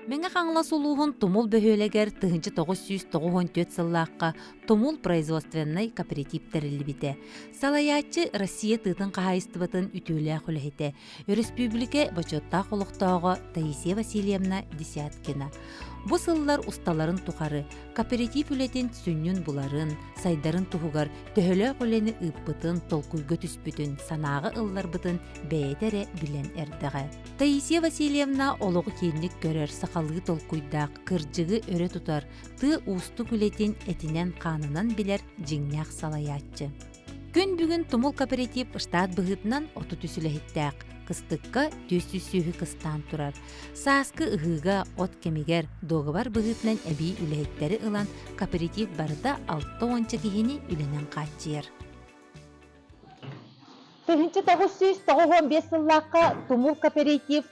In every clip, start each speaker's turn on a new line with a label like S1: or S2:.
S1: Меңе қаңла сулуғын тумул бөхөлегер 1994 сыллаққа тумул производственный кооперативтерілі біте. Салаячы Россия тытын қағайыстыбытын ütülі құлахеті. Республика бачотта құлықтауға Таисия Васильевна Десяткина. Бу сыллар усталарын тухары, кооператив үлетін сүннүн буларын, сайдарын тухугар төхөлі құлені ыппытын, толкуйгы түспүтін, санағы ыллар бытын бәйетере білен әрдіғі. Таисия Васильевна олығы кенлік көрер сақалығы толкуйдақ, кыржығы өрі тұтар, ты усты күлетін әтінен қанынан білер жеңнәқ салаятчы. Күн бүгін тумул кооператив штат бұғытынан оты түсіліхеттәқ. Кыстыкка төсүсүхү кыстан турар. Сааскы ыһыга от кемигер договор бұғытынан әбей үләйттері ылан кооператив барыда 6-10 кихини үленен қатчыр.
S2: 1995 сыллаққа тумул кооператив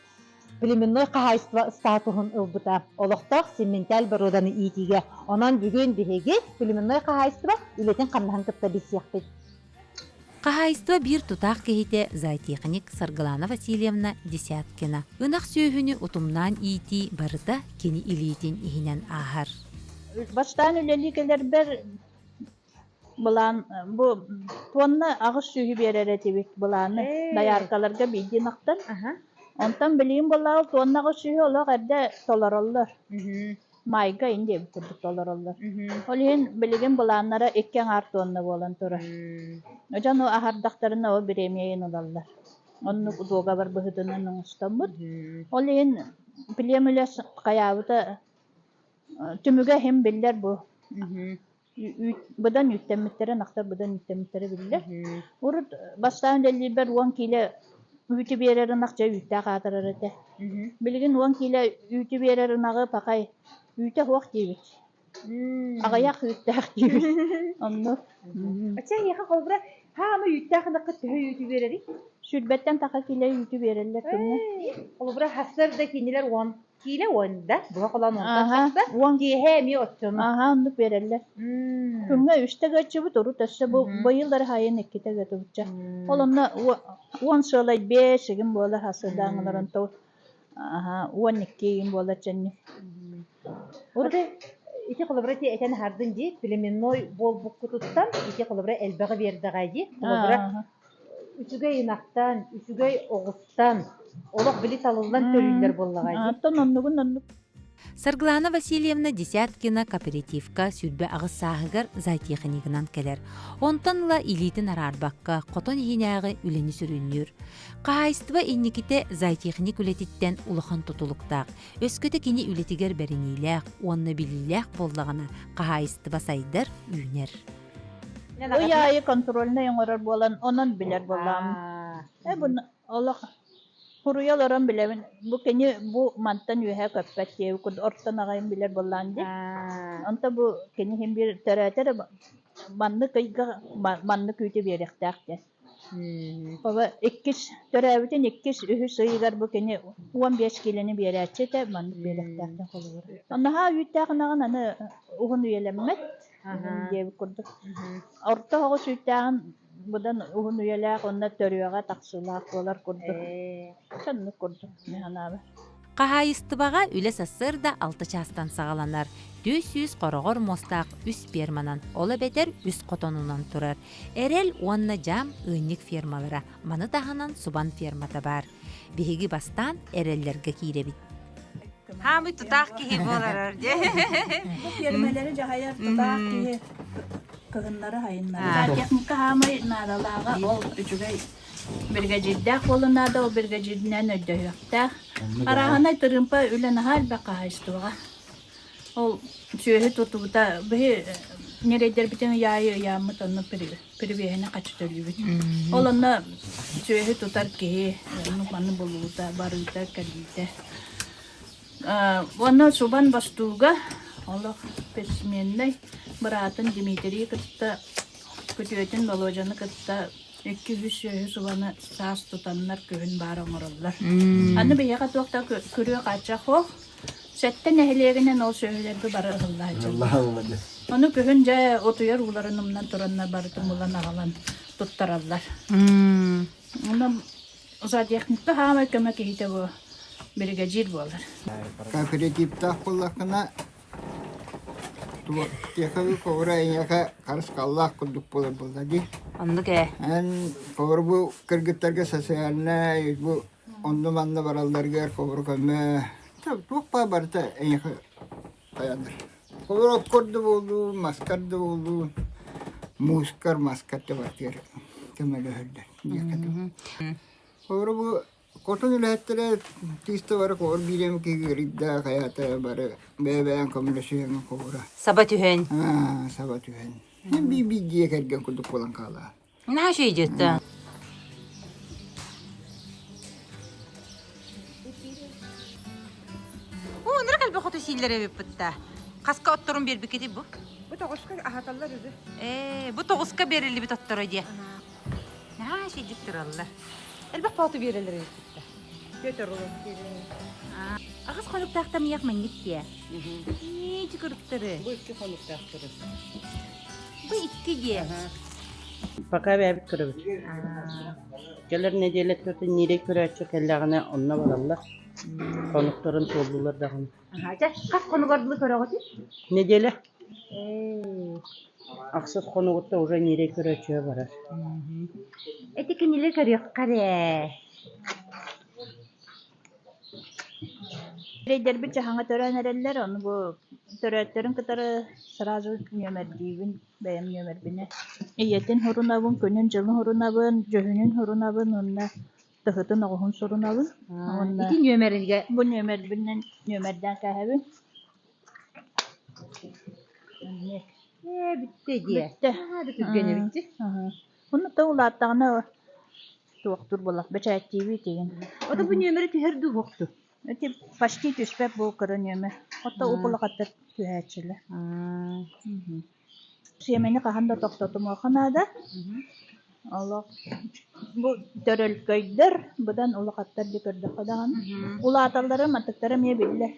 S2: племенной қағайства статуғын ылбыта. Олықтақ сементал бароданы итиге. Онан бүгін бігеге племенной қағайства үлетін қамнаған кіпті бесияқпет.
S1: Қағайства бір тұтақ кейте зайтехник Саргалана Васильевна Десяткина. Үнақ сөйхіні ұтымнан ити барыда кені илейтін ихінен ағар.
S3: Баштан үлелікелер бір бұлан, бұл туанна ағыз сөйі берер әтебек бұланы даярқаларға бейден ақтан. Онтан білейін бұлағы туанна ағыз сөйі олақ әрді толар олар. Майга инде бутуп толороллар. Олин билген буланнара эккен артуанна болан тура. Ожан о ахардактарына о биремейин олаллар. Онну дога бар быһытынан устамбыт. Олин билемелес каябыта түмүгө хем биллер бу. Будан үттемиттере нактар будан үттемиттере биллер. Урут бастан делибер 10 кило үтү берерин акча үттө катырыр эте. Билген 10 кило үтү берерин агы пакай үйтә хуак дебет. Агаяк үйтәк дебет. Онны.
S2: Ача яха колбра хамы үттәхне кытты үтү берери.
S3: Сүрбәттән така килә үтү берерләр кемне.
S2: Колбра хастар да кинилер 10 киле 10 да. Буга калан 10 киле ми оттон.
S3: Онны берерләр. Кемне үштәгә чыбы туру тәшә бу быеллар хайын икетәгә тутча. Олонна 10 сылай 5 гем була хасыдаңларын то. 12 гем була чәнне.
S2: Урды ити колбрати этен хардын ди племенной бол буккутуттан ити колбра элбеге берди гайди колбра үчүгөй инактан үчүгөй огустан олок били салылган төрүлөр боллагайди.
S3: Аттан оннугун
S1: Саргалана Васильевна Десяткина кооперативка сүрбе ағыз сағығыр зайтехникынан келер. Онтанла илитін арарбаққа қотон енеғі үлені сүрінер. Қағайыстыва инникіте зайтехник үлетіттен улахан тұтылықтақ. Өскөті кені үлетігер бәрінейләқ, онны біліләқ боллағына қағайыстыва сайдар үйнер.
S3: Уяйы контрольна яңарар болан, онан білер болам. Бұны олақ Хуруяларан билебин. Бу кени бу мантан юха көппәттеу күд ортан агайын билер боллан ди. Онта бу кени хем бир төрәтер манны кыйга манны күтү беректәк ди. Баба 2 төрәбитен 2 үһү сыйгар бу кени 15 килени берәтче те манны беректәк холур. Анна үттәгенәгән аны угын үеләммәт. Дип күрдүк. Орта хагы үттәгән Будан угун уялак онна төрүяга таксылак болар курдук. Чанны курдук механабы.
S1: Қағайыстыбаға үлі сасыр да 6 частан сағаланар. 400 қорғыр мостақ үс перманан, олы бетер үс қотонунан тұрар. Әрел онна жам өйнік фермалара, маны тағынан субан фермата бар. Беги бастан әреллерге кейребит.
S4: Хамы тұтақ кейі болар өрде.
S3: Фермалары жағайар тұтақ кейі кығынлары хайынлары. Техника хамы надалаға ол үчігай бірге жиддәк болынады, ол бірге жиддінен өйдөйіқтәк. Арағанай тұрымпа үләні хал бәқа хайыстуға. Ол сөйі тұтуыда бұхи нерейдер бітен яйы ямы тонны пірбейіне қачы төлі біт. Ол онна сөйі тұтар кейі, нұқманы болуыда, барыда, кәлейді. Оны субан бастуға, олық песменнай, Бұратын Дмитрий кітті, күтіөтін Володяны кітті, 200 субаны саас тұтанлар көвін бары оңырылдар. Аны бейеға тоқта көрі қача қоқ, сәттен әхілегінен ол сөйлерді бары ығылды. Оны көвін жа отуяр ұларынымнан тұранна барытын бұлан ағалан тұттаралдар. Оны ұза техникті хама көмек кейті бұл. Бригадир болар.
S5: Кооперативтах боллакына тиякабы ковра яка карыскаллах курдук болар болдади.
S4: Оннуке.
S5: Ан коврбу кыргыттарга сасыянна бу онду манна баралдарга ковра көмө. Туқпа барта яка таяндар. Ковра корду болду, маскарду болду. Мускар маскарты бартер. Кемеле хөлдө. Ковра бу Kotun ürettere tista var kor bilem ki gridda kayata bar bebeğen komlaşıyor kora.
S4: Sabat ühen.
S5: Ha sabat ühen. Hem bir diye kergen kulduk falan kala.
S4: Ne şey cidden? Nere kalbi kutu sillere bir pıtta. Kaska otturun bir büketi bu.
S6: Bu toğuşka ahatallar özü.
S4: Bu toğuska berilli bir tattıra diye. Ne şey ciddir Allah. Elbak patı verirler.
S6: Götür oğlum.
S4: Ağız konup taxtam yakman git ya. Ne çıkırıptırı?
S6: Bu iki konuk taktırır.
S4: Bu iki diye.
S6: Baka bir abit kırıbı. Gelir ne diyelet kötü nire köre açık ellerine onunla varallar. Konukların tollular da onu.
S2: Kas konu gördüğünü köre götür.
S6: Ne diyele? Aksız konukta уже nire köre açığa varar.
S2: Eteki neler körüyor kare.
S3: Reyder bir çahanga tören ereller onu bu töretlerin kıtarı sırası nömer diyvin benim nömer bine. İyetin horunabın, könün жылын horunabın, jöhünün horunabın, onunla tıhıtın oğun sorunabın.
S2: İki nömerine
S3: Bu nömer binden nömerden kahvin.
S2: bitti diye.
S3: Bitti.
S2: Hadi tüzgene bitti.
S3: Onu da ulattağına doktor bulak beçayet TV diyen.
S2: O da bu nömeri tüherdü yoktu.
S3: Öte başki düşpep bu kırı nömer. Hatta o bulakatta tühäçili. Siyemeni kahanda toktatum okanada. Allah bu törel köyder. Budan ulakattar dikirdi kadağın. Ulatalları matıkları miye biller.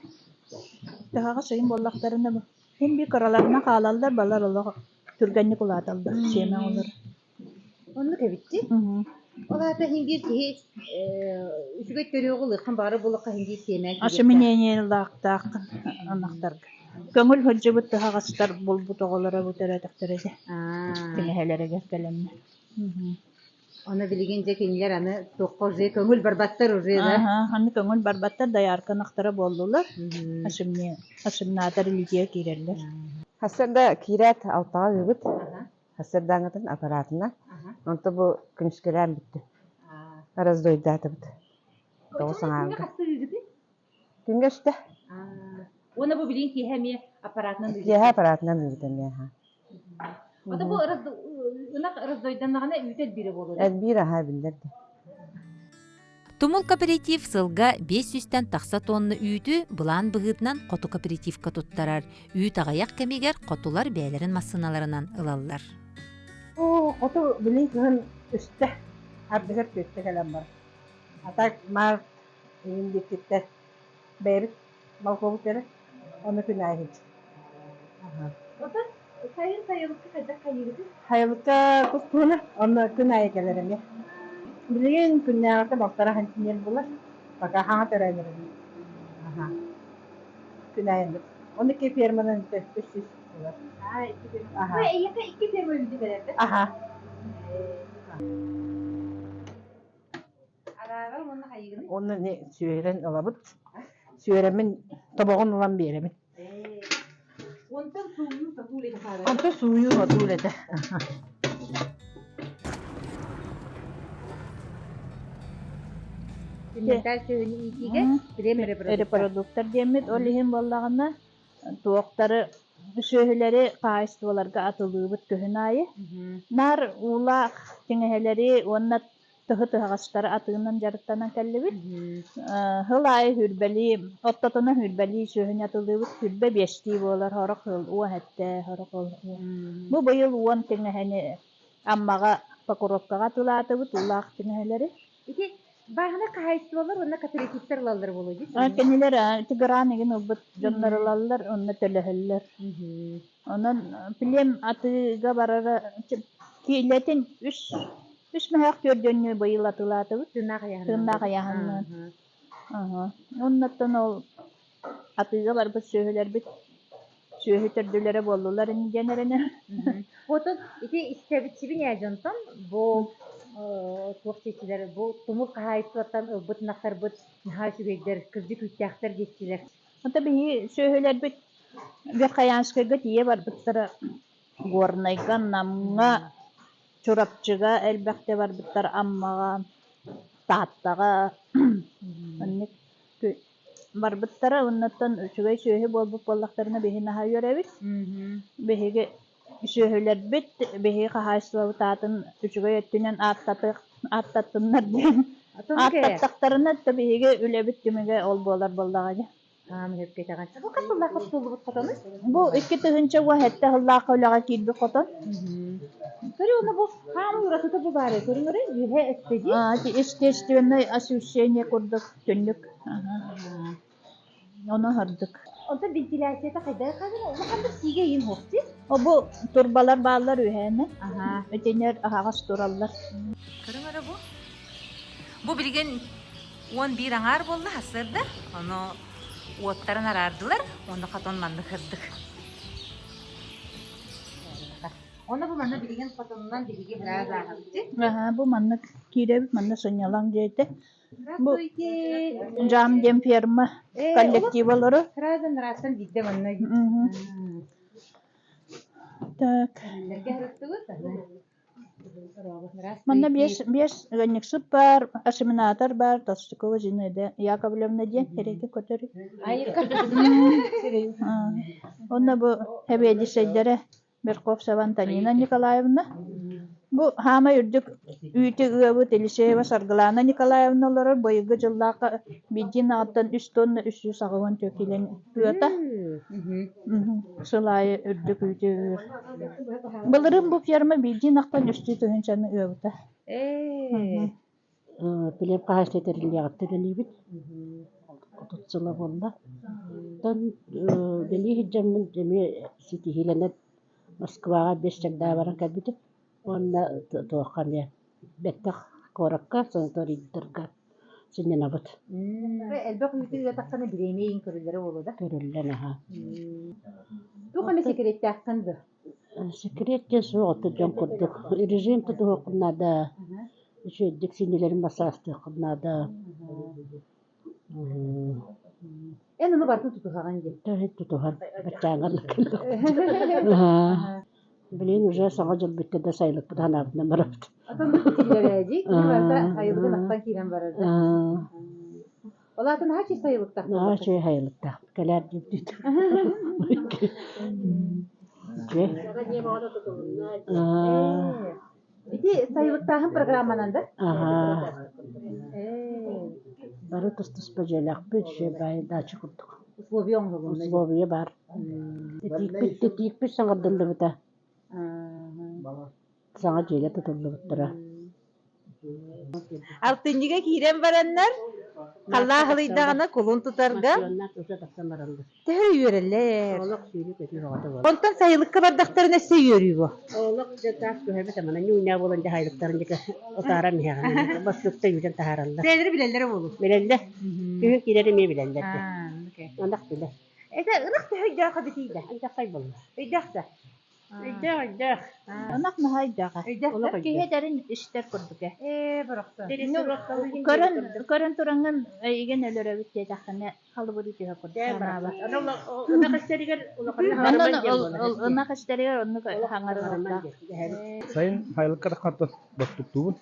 S3: Daha sayın bollaklarını bu. Hem bir karalarına kalallar balar Allah türgenlik ulatallar. Siyemen olur.
S2: Onu da bitti. Ola da hingir ki üsüget görüyor oluyor. Kan bari bulakka hingir sevmek.
S3: Aşımine laqtaq anahtar. Köngül hıcı bu daha gastar bul bu toğalara bu tere takterese. Kinehelere gelkelemne.
S2: Onu bilgince kendiler anı doktorje köngül barbattar oraya da.
S3: Hani köngül barbattar dayarkan aktara boldular. Aşımne atar ilgiye girerler.
S7: Hasırda kiret altağı yığıt. Hasırdanıtın aparatına. Onta bu künüşkelen bitti. Araz doydatı bitti. Doğusan ağabey.
S2: Hasta yüzüdü.
S7: Güngöşte.
S2: Ona bu bilin ki hem aparatından yüzüdü.
S7: Yeha aparatından yığıtın ya.
S2: O da bu arız doydanlığına üyütel biri olur.
S7: Elbir aha bildirdi.
S1: Тумул кооператив сылга 500-тен тақса тонны үйді бұлан бұғытынан қоту кооперативка туттарар. Үй тағаяқ кемегер қотулар бәлерін масыналарынан ылалар.
S8: Qotu bilin kıhın üstte harbisep kötte gelen var. Atak mar indikte berit malkovukları onu günah hiç.
S2: O da sayılıklı kadar kayırdı.
S8: Hayırlıkta kutluğunu onu günah gelirim ya. Bilin günahta baktara hançinyen bular. Baka hana törenlerim. Günah yendir. Onu ki firmanın üstüs bular.
S2: Aha. İki firma yüzü verirdi.
S8: Aha.
S2: Arara onu kayırdı.
S8: Onu ne süren olabıt. Süremin tabağın olan bir yeremin.
S2: Ondan suyu satul edin.
S8: Anta suyu matul ede.
S2: Kimler söyledi ikiye? Bilemere
S3: Reproduktor demet olihin bollağına tuoktarı söhüleri kayıstıvalarga atıldığı köhünayı. Nar ula kengeheleri onna tıhı gastarı atığından jarıttanan kellebit. Hılay hürbeli, ottatına hürbeli söhün atıldığı hürbe beşti bolar horak hıl uwa hette horak hıl. Bu bayıl uwan kengeheni ammaga pakuropkaga tulatı tulaq kengeheleri.
S2: İki bahane kahayıstıvalar onda kooperatifler alalır bulucu.
S3: Kendiler tigran egin ubut jonlarılallar onna teleheller. Onun pilem atıga barara kiletin üç mehak gördüğünü bayıl atılatı
S2: Tırnak ayağına.
S3: tırnak ayağından. Ondan ol atıyla var bu söhüler bit. Söhü tördülere bollular ingenerine.
S2: Потом ити истебитчибин яжонтон бу творчестволар бу тумул кайыттан ылбытнактар бут нахашүгейдер кызды күттяктар жеттилер.
S3: Ата би söhüler bit. Bir kayanskıga diye var bıttara gornayga namga çorapçıga elbette var bıttar ammaga tahtaga annik var bıttara unnatan üçügey söhü bol bu bollaklarına behi naha yörevit behige söhüler bit behi kahaysıva taatın üçügey öttünen attatınlar diyen attattaklarına da behige üle bit demege ol bolar bollagaja.
S2: Tamam hep geçen. Bu kasıllar kasıldı bu kotanız.
S3: Bu iki tühünce bu hette hıllaka ulağa kilbi kotan.
S2: Körü onu bu hamı yurası da bu bari. Körü nöre yühe estedi.
S3: İstediğinde asüsiyene kurduk tünlük. Onu hardık.
S2: Onda ventilasyete kadar kadar onu kadar sige yin hoşti.
S3: O bu turbalar bağlar ühene.
S2: Aha.
S3: Ötener ağaç turallar.
S4: Kırmara bu. Bu bilgen 11 angar boldu hasırda. Onu Ottарын arardılar, onu katonlandı kırdık.
S2: Onu bu bana bilgin kotanından bilgi biraz ağırdı.
S3: Aha bu manna kireb manna sonyalan diyete. Bu cam dem firma kollektivaları.
S2: Razan razan gidde bana.
S3: Tak.
S2: Nerge harıttı bu?
S3: Manna beş ganyak süper asiminator bar tasdikova jinede Yakovlevna diye hereke kötürü. Onda bu hebedi seydere Berkov Savantanina Nikolayevna. Bu hama ürdük üyte ıvı Teliseva Sargılana Nikolayevnaları boyugu jıllaka bidin attan 3 tonna 300 ağıvan tökilen ıvata. Sılayı ürdük üyte ıvır. Bılırım bu firma bidin attan 3 tühünçanı ıvata.
S6: Bilem kahaşta teriliyatı denibit. Tutsula bolla. Tan beli hicamın demi siti hilenet Moskvaga 5 çakda varan kalbiti. Onda toqam ya. Bettak korakka sanatoriydirga. Sinne nabat.
S2: Elbek yüzü yatakkanı bilemeyin körülleri olur da.
S6: Körüllen aha.
S2: Bu kame sekretti hakkındı.
S6: Sekretçe soğutu jon kurduk. Rejim tutu okunada. Şu diksinilerin masastı okunada.
S2: En onu bartın tutu hagan gibi.
S6: Tahet tutuhan. Bacağangarlık. Bilin уже sağa jıl bitti de sayılık bu da hanabına marabt.
S2: Atan bu tillereci. Varsa hayırlı naktan kiren varırdı. Ola atan her şey sayılıkta.
S6: Her şey hayırlıkta. Kalar ciddi.
S2: İki sayılıkta hem programlanandı.
S6: Aha. Barı tus bacelak bir şey bay da çıkırdık.
S2: Usloviyon olun.
S6: Usloviye bar. Tetik bir sanırdım da bita. Sana jele tutuldu bitira.
S4: Altıncıga kiren baranlar, kalla hılıydağına kolun tutarga,
S6: Onlar tusa taksan baraldı.
S4: tehri yöreller.
S6: Olak suyunu kötü roğada var.
S4: Ondan sayılıkka bardakları nese yörüyor bu.
S6: Olak cetas köhebe tamana nyunya bolunca haylıkların jika otaran ya. Baslukta yüzen taharalla.
S4: Seyleri bilenlere olur.
S6: Bilende. Kühün kileri mi bilende. Ondak bile.
S4: Ete ırık tehri jağa bitiydi.
S6: Ancak kayboldu.
S4: Öydaksa.
S6: Ejak.
S3: Onak mı haydaga?
S4: Öydaksa.
S3: Kihederin işler kurduk.
S4: Bıraksa.
S3: Körün turangan igen ölüre bitti dakane kalıbı diye kurduk.
S6: Ona kaçteriger
S3: Ona kaçteriyor onu hangar orada.
S9: Sayın Haylık'a da baktık tuğun.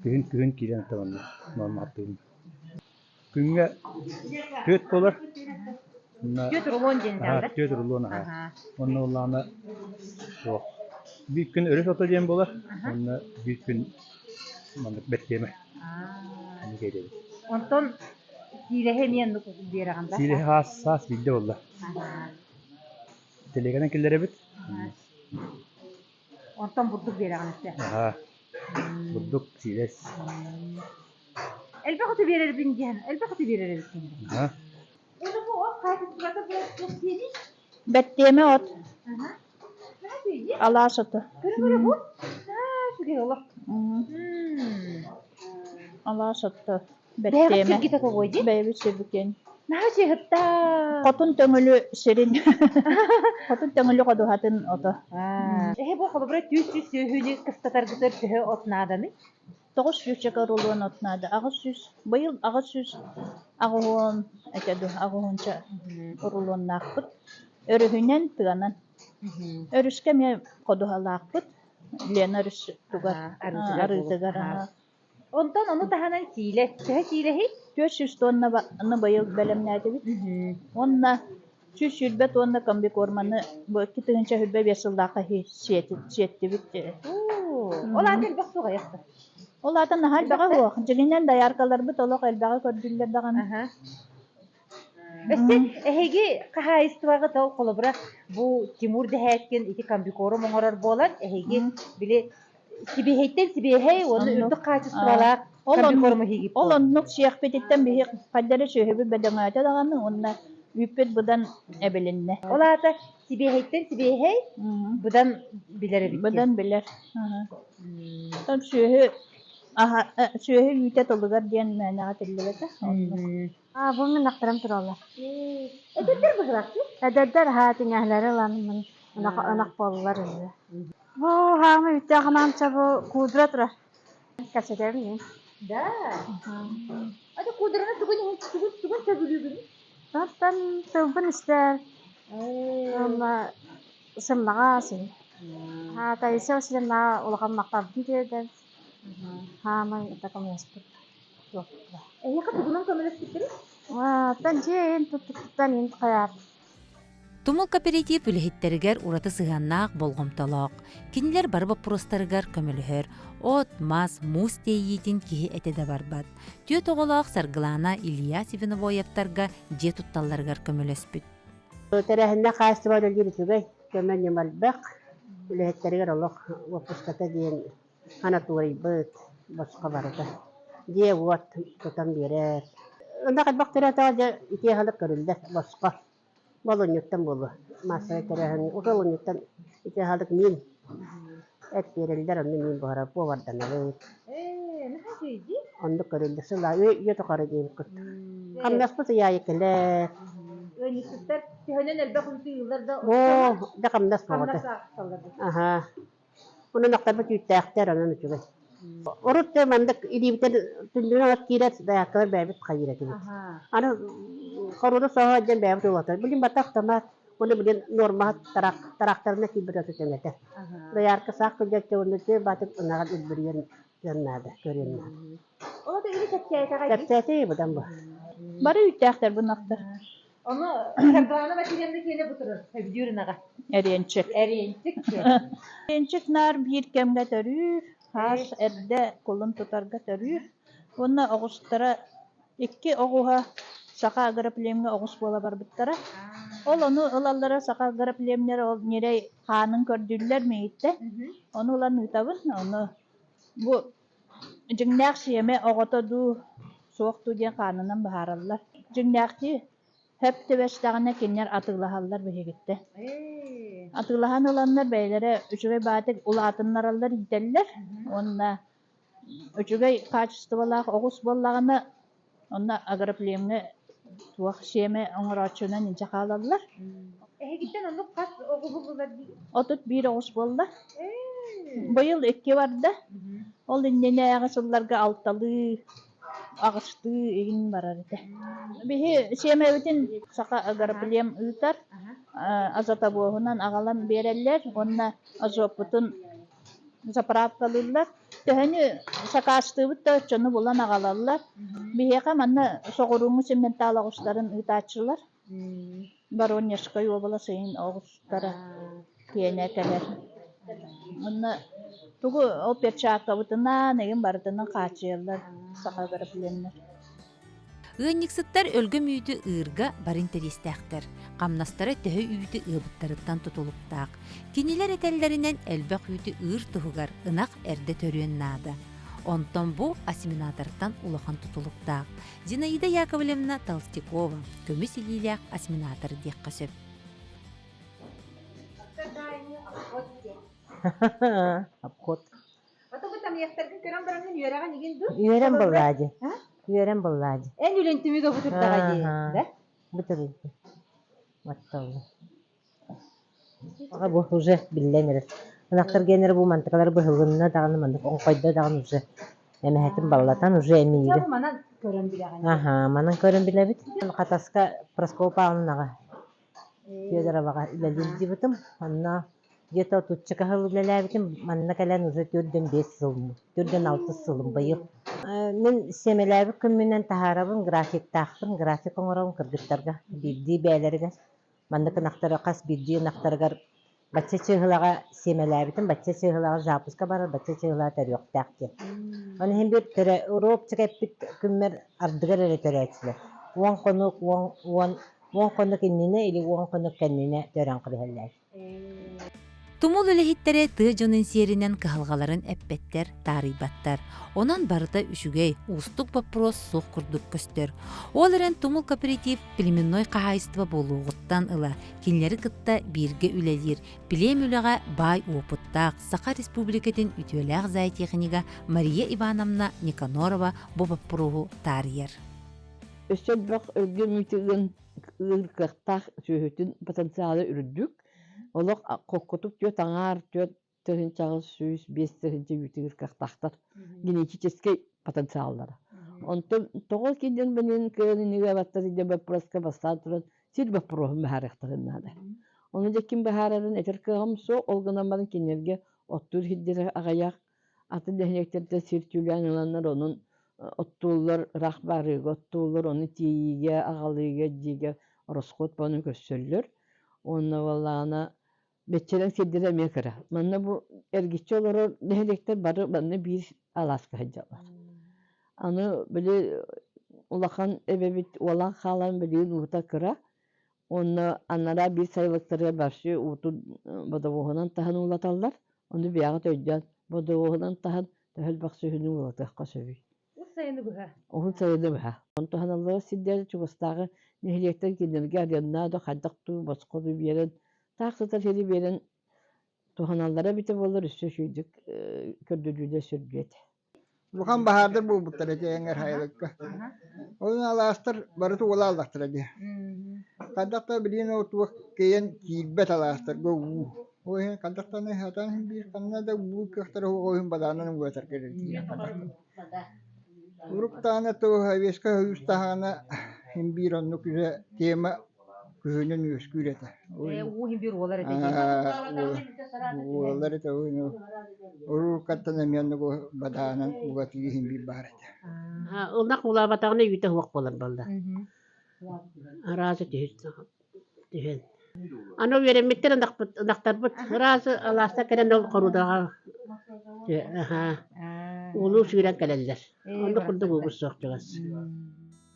S9: Kühün kiren tamam normal değil. Künge tüt bolar.
S2: Göt rolon jenderler.
S9: Tüt rolon ha. Onun olanı yok. Bir gün öyle satacağım bolar. Onun bir gün mandık bekleme. Hani geliyor.
S2: Ondan silehe niyen nukuz bir anda.
S9: Sile has bildi oldu. Telegadan killere bit.
S2: Ondan bulduk bir anda.
S9: Aha. Bulduk siles.
S2: Elbette verir bin cihan. Elbette verir bin.
S9: Ha.
S2: Onu bu o kayıt burada bu seni.
S3: Betteme ot.
S2: Ne yapıyor?
S3: Allah satı.
S2: Böyle bu. Ha şu şey Allah.
S3: Ала сотто
S2: Бәгә
S3: бәттеме.
S2: чиргите когойди.
S3: Бәйбі сөбікен.
S2: Наха чыгытта.
S3: Котун төңілі сирин. Котун төңілі қодуғатын ото.
S2: Бу холобра түс сөйүнү кыстатар гытыр төһө отнаданы.
S3: 900 рулуан отнады. Ағыз сүз. Бұйыл ағыз сүз ағуын әтеді. Ағуынша рулуан нақпыт. Өрүхінен тыганан. Өрүске ме қодуғалақпыт. Лена өрүс тугар. Арытыгар.
S2: Онтон ону таханан кийле. Төһө кийлеһи.
S3: 400 тонна бұйыл бәлемнәді бит. Онна 300 тонна комбик орманы бұл китігінші хүлбе бесылдақа сетті бітті.
S2: Олар элбек суга яқты.
S3: Олардан нахал баға хуақ. Жігінен даяркалар бұт олық әлбәға көрділер даған.
S2: Эстен эһиги кахайыстыбагы тол холобра бу Тимур дәһәткән ити комбикоры моңорор болар. Эһиги биле сибеһеттен сибеһей оны үрдүк качыстыбалар. Комбикоры мыһиги.
S3: Ол оннук сияқ бететтен бихи қаддары сөйхебі бәдәңәті дағаны онна үппет бұдан әбілінне.
S2: Олата сибеһеттен сибеһей будан билер бит.
S3: Бұдан білер. Тон сөйхі үйте толығар дейін мәнеға тілділеті.
S8: Бұл мен ақтырам тұралар.
S2: Эдеттер быһыракты?
S8: Әдәддер хатын әһләре ланын анақ болылар өзі. Бұл хағымы үтте ағынамша бұл кудыра тұра. Кәсетер мен.
S2: Да. Ада кудырына түгін тәбілігін.
S8: Таттан тылбын істер. Сымнаға сен. Тайсы өсілем наға олған мақтабын дедер. Хамай ұтақым өспір.
S2: Эйқа түгінін көміліс біттірі?
S8: Тан жейін тұттан енді қаяр.
S1: Тумул кооператив үлэхиттеригер ураты сыганнаах болгомтолоок. Кинилер барба простарыгар көмөлүһөр. От, мас, мус дейитин киһи этеде барбат. Түйө тоголоок Саргылана Илья Сивиновоевтарга же тутталларыгар көмөлөспүт.
S6: Тәрәһендә кастыбар үлгүрүгәй көмөн ямалбак. Үлэхиттеригер олох вопуската диен анаторий быт башка барыта. Де вот тутан берер. Онда кадбактыра таа ити халык көрүлдө башка. Балоньоттан болу. Масай тәрәһен уралоньоттан ити халык мин. Эт берелдер онны мин бара повардан алып.
S2: Наха сөйди?
S6: Онды көрүлдө сыла өтө кары дейм кыт. Камнаспы яй келе.
S2: Өнүктөр төһөнөн элбек үтү йылларда
S6: О, да камнас болду. Аха. Уну нактар бу түттәктер анын үчүгө. Орутте мандык идибитен түндүнө кирет да көр бәбит кайрат бит. Аны коруда саһаҗан бәбит улатар. Билин батак тамак, уну билин норма тарактарына кибират этемете. Даярка сак кылҗак өнөтө батып унаган үлбүргөн яннада көрүнмө.
S2: Ола да ири кәттәй
S6: Кәптәте будан бу.
S3: Бары үттәқтер бұл нақтар.
S2: Оны саргылана мәселемді келе бұтырыр. Сөбдүрінаға.
S3: Әренчік. Әренчік нар бір кемге төрür. Хас әрді қолын тұтарға төрür. Оны оғыстара, екі оғуға сақа аграплемге оғыс бола бар бұттара. Ол оны олалара сақа аграплемнер ол нерей қанын көрдүрлер мейітті. Оны олан ұйтабын. Оны бұл жыңнақ сиеме оғыта ду соқты ден қанынан бағаралар. Жыңнақты Hep bestağına kenler atıglahallar behegette. Atıglahan olanlar beylere üçüge batık ulatınlar allar giderler. Onna üçüge kaçıstıvalak oğuz bollağına onna agrapliyemne tuğak şeme oңıraçınan ince kalallar.
S2: Gitten onu kaç oğuz bollar değil?
S3: Otut bir oğuz bollar. Bu yıl iki vardı. Ol indene ağısıllarga altalı. Ağıştı egin barar ete. Bihi şemevitin saka agrapliyem ıtar. Azata boğunan ağalan bereller. Onna azoputun zapravkalırlar. Teheni saka astıvıt da çonu bulan ağalarlar. Bihi kamanna soğurunu simental ağusların ıtaçılar. Baron yaşkay obala sayın ağustara kiyeneteler. Onna Тугу ол перчаакабытынан эгин барытынан каачыялар сака гарапленнер.
S1: Ыанниксыттар өлгө мүйдү ыырга бар интерестээхтер. Камнастары төһө үйдү ыабыттарыттан тутулуктаак. Кинилер этеллеринен элбек үйдү ыыр туһугар ынак эрде төрүөн наада. Онтон бу асиминатортан улахан тутулуктаак. Зинаида Яковлевна Толстякова көмүс илилээх асиминатор диэкка сөп.
S6: Обход.
S2: манияқтарга көрөн бараңын үйөрәгә неген ду?
S6: Үйрен боллаады. Үйрен боллаады.
S2: Эн үлентимиге бутуртага ди, да?
S6: Бутырылды. Матталды. Ага бу уже билленер. Анактар генер бу мантыкалар быһылгынна даганы мандык оңкойда даганы уже. Эмехетин баллатан уже эмиге.
S2: Бу манан көрөн билеген.
S6: Ага, манан көрөн билебит. Катаска Проскопалнага. Федоровага илелди бутум. Анна где-то тут чакахыл билебитим. Манна калан уже 4-5 сыл. 4-6 сылым быйыл. Мен семеләбі күнменен тахарабын график тақтым, график оңырауын кыргыттарға, бидді бәлерге. Манды кынақтары қас бидді нақтарғар бачча чыгылаға семеләбітім, бачча чыгылаға запуска барар, бачча чыгылаға төрек тәқті. Оны хем бір түрі, ұруып чықайппит күнмер ардығыр әрі түрі әтсілер. Уан қонық инніне, или уан қонық кәнніне түрен қырғалай.
S1: Тумул үлехиттере тыы жонын серинен кыһалгаларын эппеттер, таарыйбаттар. Онан барыта үшүгей, устук вопрос суох курдук көстөр. Ол эрен тумул кооператив племенной кахайство болуугуттан ыла. Кинлери кытта бирге үлелир. Билем үлега бай опуттаак Саха Республикатын үтүөлээх зоотехнига Мария Ивановна Никанорова бу вопросу таарыйар.
S10: Өсөт бак өргөн үтүгөн ыркактак сөһөтүн потенциалы үрдүк. Олық қоққытып төт аңар, төт тығынчағы сүйіс, бес тығынчы үтігір қақтақтар. Генетический потенциалдары. Онтын тоғыз кенден бінен көнініге баттар еді бәпіраска бастан тұрын, сир бәпірохын бәхарықтығыннады. Оны жеккен бәхарарын әтір қығым со, олғынамарын кенерге оттур хиддері ағаяқ, атын дәхнектерді сир тюлян ұланар оның оттулар рақ барығы, оттулар оны тейіге, ағалыға, дейге оросқот бұны көссөллер. Оны валлағына бетчерен сирдері әмекірі. Манна бұ әргетші олары нәхелектер бары манна бір аласқа хаджалар. Аны білі улахан әбәбет олан қалан білін ұғыта кіра. Оны аннара бір сайлықтарға баршы ұғыту бадавоғынан тағын ұлаталар. Оны бияғыт өйден бадавоғынан тағын тәхіл бақсүйіні ұлатаққа сөбей. Оғын сайыны бұға. Оны тұханалығы сирдері чуғыстағы нәхелектер кенерге аряннады қаддақту басқоду берін. Тақсытар хері берін тұханалlara бітіп олар үсі шүйдік көрділуде сүрдет.
S5: Бұқан бағардыр бұл бұттар әте әңгер хайылыққа. Оның аластыр барыты ола алдақтыр әде. Қаддақта білген отуық кейін кейбет аластыр. Ойын қаддақтаны хатан бір қанына да бұл көқтір ойын баданын өтір керді. Уруктана то веска үстахана химбир онну күзө тема күнүн өскүрөтө.
S2: У химбир олар эте.
S5: Олар эте ойну. Уруктана менго баданан угати химбир бар эте.
S6: Улнак ула батагына үйте хуак болар балда. Аразы түйін. Аны вереметтер ындақтарбыт. Аразы аласта керен ол корудага. Улу сүйрен кәлелдер. Онды құрды бұғыз соқтығыз.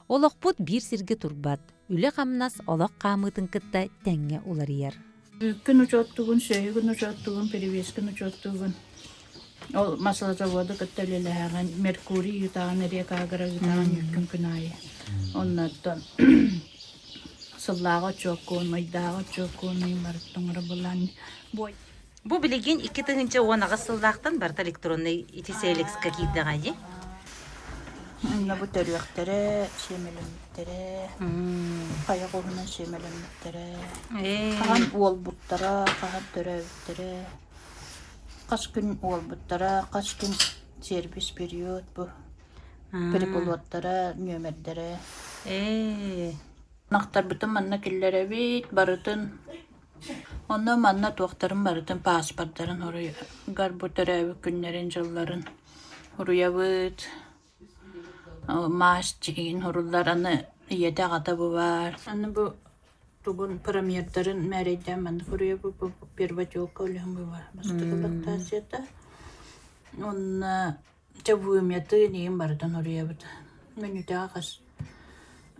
S1: Олоқпут бир сирге турбат. Үлі қамнас олоқ қамытын кытта тәңге олар ер.
S3: Күн учеттугун, сөйгүн учеттугун, перевескин учеттугун. Ол масала заводы кытта леләгән Меркурий ютаган, река агара ютаган юккүн күн айы. Оннаттан сыллага чоккун, майдага чоккун, маймарттыңыры булан бой.
S4: Бу билеген 2 тыгынча онаға сылдақтан барта электронный итиселекска кийдіға,
S3: Анна бу төрөктөрө, семелемиттері, қаяқ орынан семелемиттері, қаған ол бұттара, қаған төрөктері, қас күн ол бұттара, қас күн сервис период бұ, переполуаттара, нөмердері. Нақтар бұтын манна келлері бейт, барытын, онна манна туақтарын барытын паспорттарын орой, гарбу төрөбі күннерін жылларын оруябыт, Маш жеген хорулар аны иеде ағата бұ бар. Аны бұ туғын премьердарын мәрейден мәнді хория бұ первачолка өліғын бұ бар. Бастығы бақтасията. Оны жабу өметі неген барыдан хория бұд. Мен үті ағас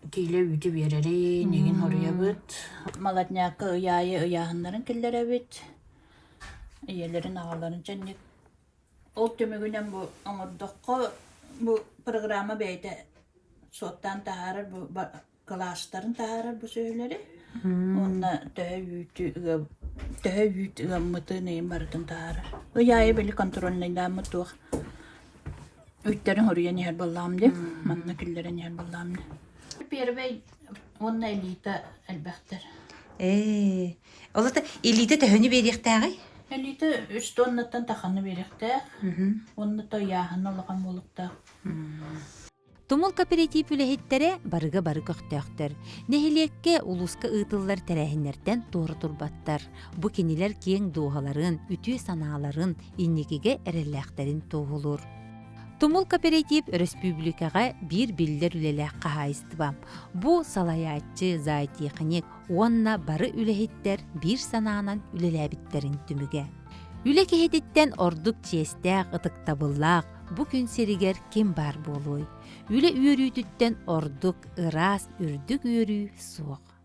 S3: кейлі үйті берері неген хория бұд. Малатняқы ұяйы ұяғындарын келдері бұд. Иелерін ағаларын жәннек. Ол төмегінен бұ аңырдыққа bu програмma beyde sottan taharar bu klasların taharar bu söyleri. Onda daha büyütü gamıtı neyim barıdın taharar. O yayı belli kontrolünden mutluq. Үттерин хоруян яр баллам деп, манна киллерен яр баллам. Первый онна элита элбәхтер.
S4: Олата элита төһөнү бериктагы?
S3: Элита 3 тоннаттан таханы беректер. Онна тояһын олаган болуктар.
S1: Тумул кооператив үлэхиттере барыга бары көктөктөр. Нехилекке улуска ытыллар тәрәһиннәрдән тууру турбаттар. Бу кенилер кең дугаларын, үтү санааларын, иннигиге эрелләхтерин тугулур. Тумул кооператив республикага бир биллер үлеләк кахайстыба. Бу салаятчы зайтихник уонна бары үлэхиттер бир санаанан үлеләбиттерин түмүгө. Үлэкеһетиттен ордук чиестәк ытыктабыллаак бу күн серигер кем бар болуй. Үле үйөрүүтүттен ордук ырас үрдүк үйөрүү суок.